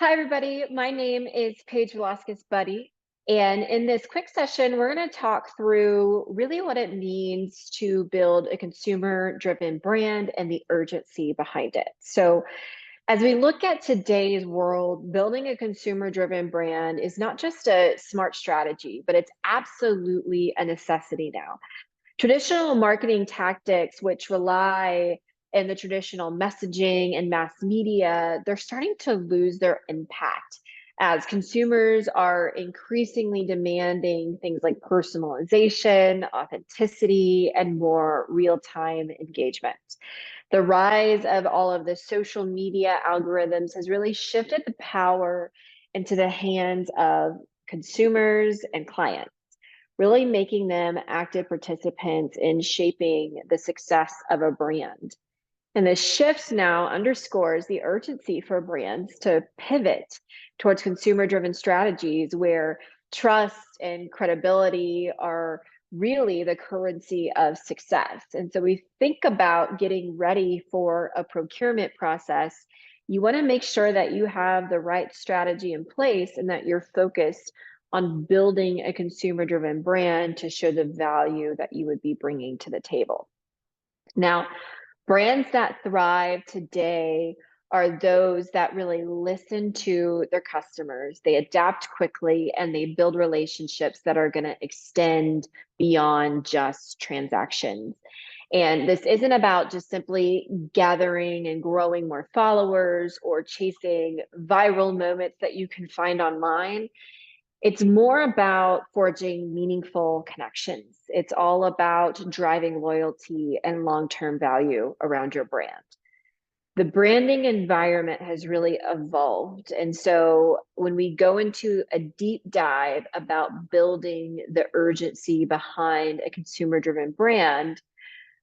Hi, everybody. My name is Paige Velasquez Buddy. And in this quick session, we're going to talk through really what it means to build a consumer driven brand and the urgency behind it. So, as we look at today's world, building a consumer driven brand is not just a smart strategy, but it's absolutely a necessity now. Traditional marketing tactics, which rely in the traditional messaging and mass media, they're starting to lose their impact as consumers are increasingly demanding things like personalization, authenticity, and more real time engagement. The rise of all of the social media algorithms has really shifted the power into the hands of consumers and clients, really making them active participants in shaping the success of a brand. And this shift now underscores the urgency for brands to pivot towards consumer driven strategies where trust and credibility are really the currency of success. And so we think about getting ready for a procurement process. You want to make sure that you have the right strategy in place and that you're focused on building a consumer driven brand to show the value that you would be bringing to the table. Now, brands that thrive today are those that really listen to their customers. They adapt quickly and they build relationships that are going to extend beyond just transactions. And this isn't about just simply gathering and growing more followers or chasing viral moments that you can find online. It's more about forging meaningful connections. It's all about driving loyalty and long-term value around your brand. The branding environment has really evolved. And so when we go into a deep dive about building the urgency behind a consumer-driven brand,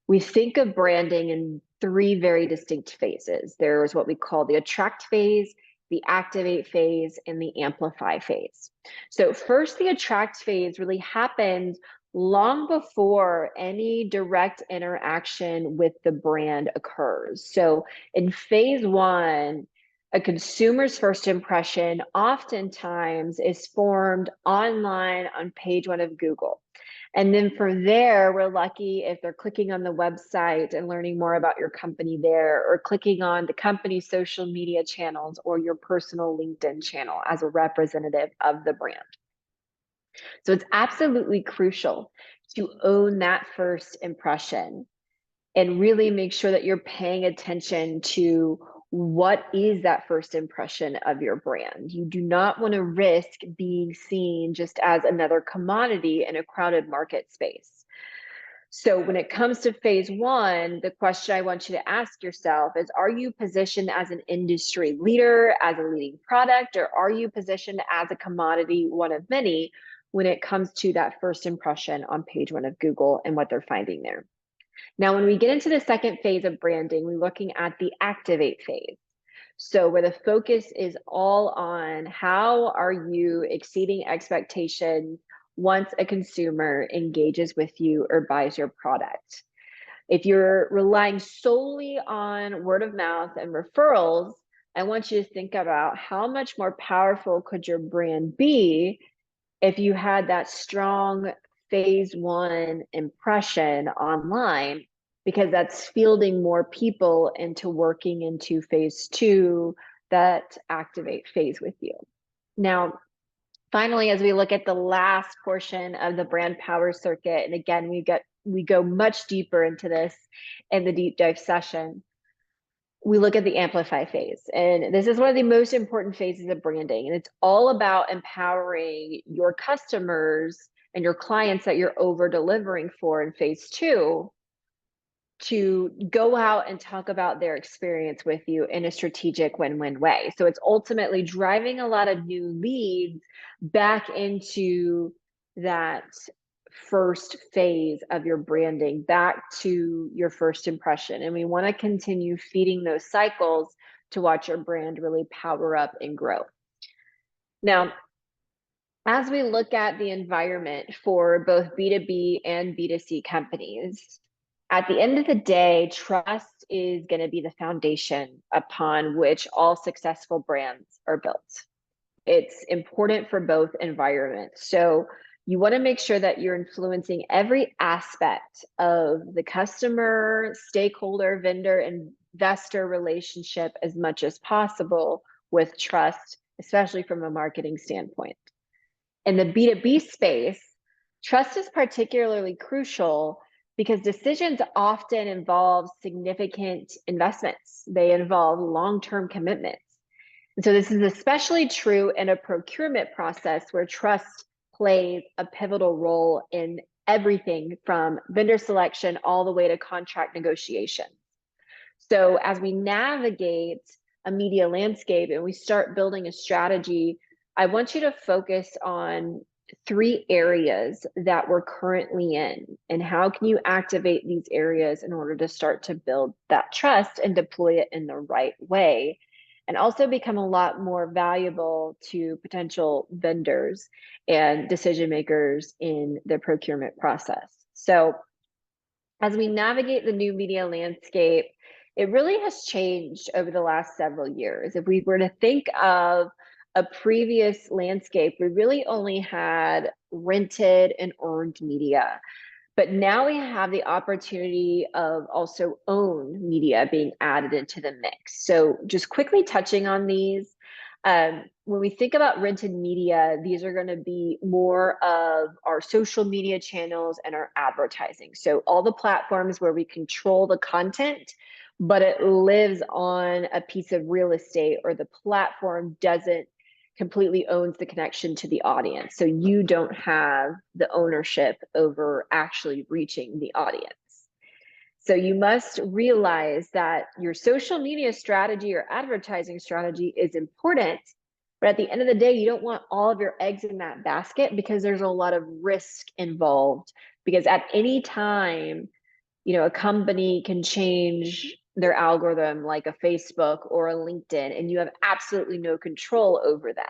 we think of branding in three very distinct phases. There's what we call the attract phase, the activate phase, and the amplify phase. So, first, the attract phase really happens long before any direct interaction with the brand occurs. So, in phase one, a consumer's first impression oftentimes is formed online on page one of Google. And then from there, we're lucky if they're clicking on the website and learning more about your company there, or clicking on the company's social media channels or your personal LinkedIn channel as a representative of the brand. So it's absolutely crucial to own that first impression and really make sure that you're paying attention to what is that first impression of your brand. You do not want to risk being seen just as another commodity in a crowded market space. So when it comes to phase one, the question I want you to ask yourself is, are you positioned as an industry leader, as a leading product, or are you positioned as a commodity, one of many, when it comes to that first impression on page one of Google and what they're finding there? Now, when we get into the second phase of branding, we're looking at the activate phase. So where the focus is all on how are you exceeding expectations once a consumer engages with you or buys your product. If you're relying solely on word of mouth and referrals, I want you to think about how much more powerful could your brand be if you had that strong phase one impression online, because that's fielding more people into working into phase two, that activate phase with you. Now, finally, as we look at the last portion of the brand power circuit, and again, we go much deeper into this in the deep dive session, we look at the amplify phase. And this is one of the most important phases of branding. And it's all about empowering your customers and your clients that you're over delivering for in phase two to go out and talk about their experience with you in a strategic win-win way. So it's ultimately driving a lot of new leads back into that first phase of your branding, back to your first impression. And we want to continue feeding those cycles to watch your brand really power up and grow. Now, as we look at the environment for both B2B and B2C companies, At the end of the day, trust is going to be the foundation upon which all successful brands are built. It's important for both environments. So you want to make sure that you're influencing every aspect of the customer, stakeholder, vendor, investor relationship as much as possible with trust, especially from a marketing standpoint. In the B2B space, trust is particularly crucial because decisions often involve significant investments. They involve long-term commitments. And so this is especially true in a procurement process where trust plays a pivotal role in everything from vendor selection all the way to contract negotiation. So as we navigate a media landscape and we start building a strategy, I want you to focus on 3 areas that we're currently in, and how can you activate these areas in order to start to build that trust and deploy it in the right way, and also become a lot more valuable to potential vendors and decision makers in the procurement process. So as we navigate the new media landscape, it really has changed over the last several years. If we were to think of a previous landscape, we really only had rented and earned media. But now we have the opportunity of also owned media being added into the mix. So just quickly touching on these, when we think about rented media, these are going to be more of our social media channels and our advertising. So all the platforms where we control the content, but it lives on a piece of real estate, or the platform doesn't completely owns the connection to the audience. So you don't have the ownership over actually reaching the audience. So you must realize that your social media strategy or advertising strategy is important, but at the end of the day, you don't want all of your eggs in that basket, because there's a lot of risk involved. Because at any time, a company can change their algorithm, like a Facebook or a LinkedIn, and you have absolutely no control over that.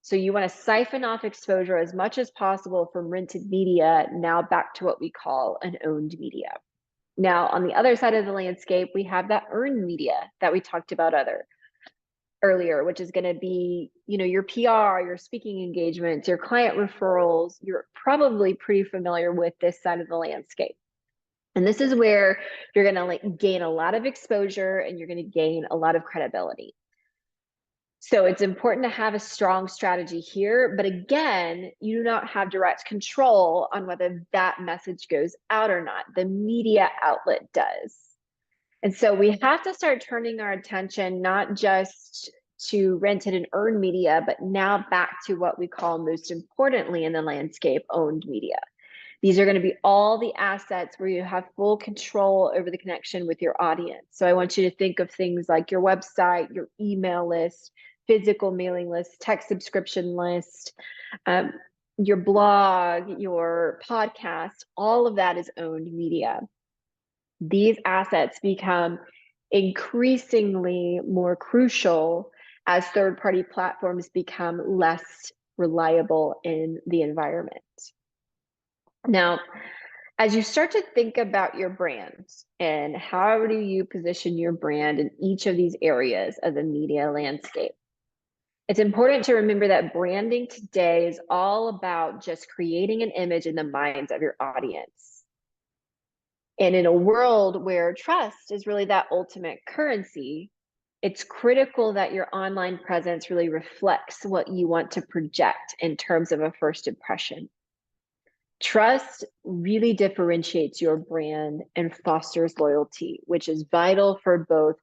So you want to siphon off exposure as much as possible from rented media now back to what we call an owned media. Now, on the other side of the landscape, we have that earned media that we talked about earlier, which is going to be, your PR, your speaking engagements, your client referrals. You're probably pretty familiar with this side of the landscape. And this is where you're going to gain a lot of exposure and you're going to gain a lot of credibility. So it's important to have a strong strategy here, but again, you do not have direct control on whether that message goes out or not. The media outlet does. And so we have to start turning our attention not just to rented and earned media, but now back to what we call, most importantly in the landscape, owned media. These are going to be all the assets where you have full control over the connection with your audience. So I want you to think of things like your website, your email list, physical mailing list, text subscription list, your blog, your podcast. All of that is owned media. These assets become increasingly more crucial as third-party platforms become less reliable in the environment. Now, as you start to think about your brands and how do you position your brand in each of these areas of the media landscape, it's important to remember that branding today is all about just creating an image in the minds of your audience. And in a world where trust is really that ultimate currency, it's critical that your online presence really reflects what you want to project in terms of a first impression. Trust really differentiates your brand and fosters loyalty, which is vital for both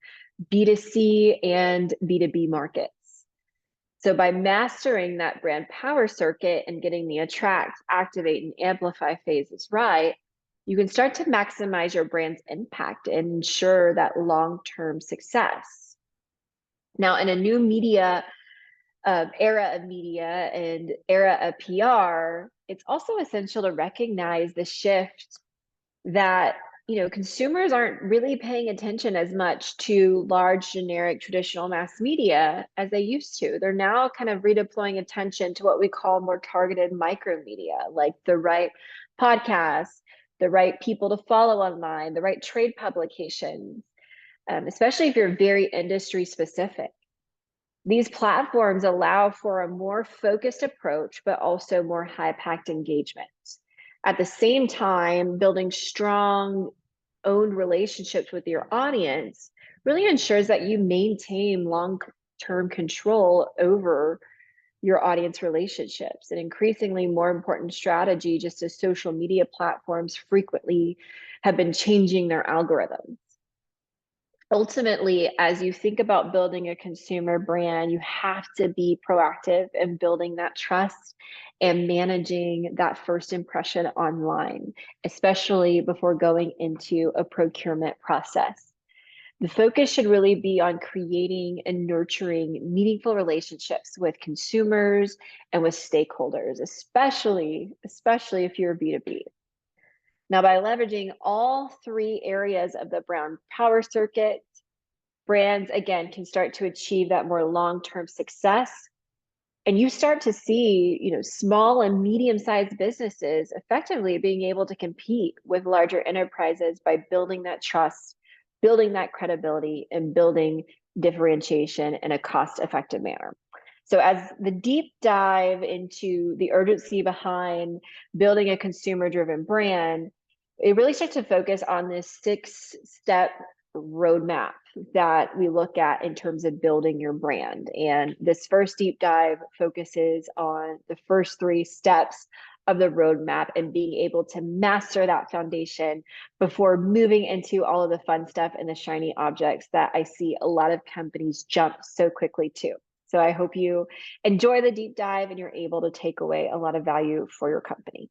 B2C and B2B markets. So by mastering that brand power circuit and getting the attract, activate, and amplify phases right, you can start to maximize your brand's impact and ensure that long-term success. Now, in a new media era of media and era of PR, it's also essential to recognize the shift that consumers aren't really paying attention as much to large, generic, traditional mass media as they used to. They're now kind of redeploying attention to what we call more targeted micro media, like the right podcasts, the right people to follow online, the right trade publications, especially if you're very industry specific. These platforms allow for a more focused approach, but also more high-impact engagement. At the same time, building strong owned relationships with your audience really ensures that you maintain long-term control over your audience relationships. An increasingly more important strategy, just as social media platforms frequently have been changing their algorithms. Ultimately, as you think about building a consumer brand, you have to be proactive in building that trust and managing that first impression online, especially before going into a procurement process. The focus should really be on creating and nurturing meaningful relationships with consumers and with stakeholders, especially if you're B2B. Now, by leveraging all three areas of the Brown Power Circuit, brands again can start to achieve that more long-term success. And you start to see, small and medium-sized businesses effectively being able to compete with larger enterprises by building that trust, building that credibility, and building differentiation in a cost-effective manner. So as the deep dive into the urgency behind building a consumer-driven brand, it really starts to focus on this 6-step roadmap that we look at in terms of building your brand. And this first deep dive focuses on the first 3 steps of the roadmap and being able to master that foundation before moving into all of the fun stuff and the shiny objects that I see a lot of companies jump so quickly to. So I hope you enjoy the deep dive and you're able to take away a lot of value for your company.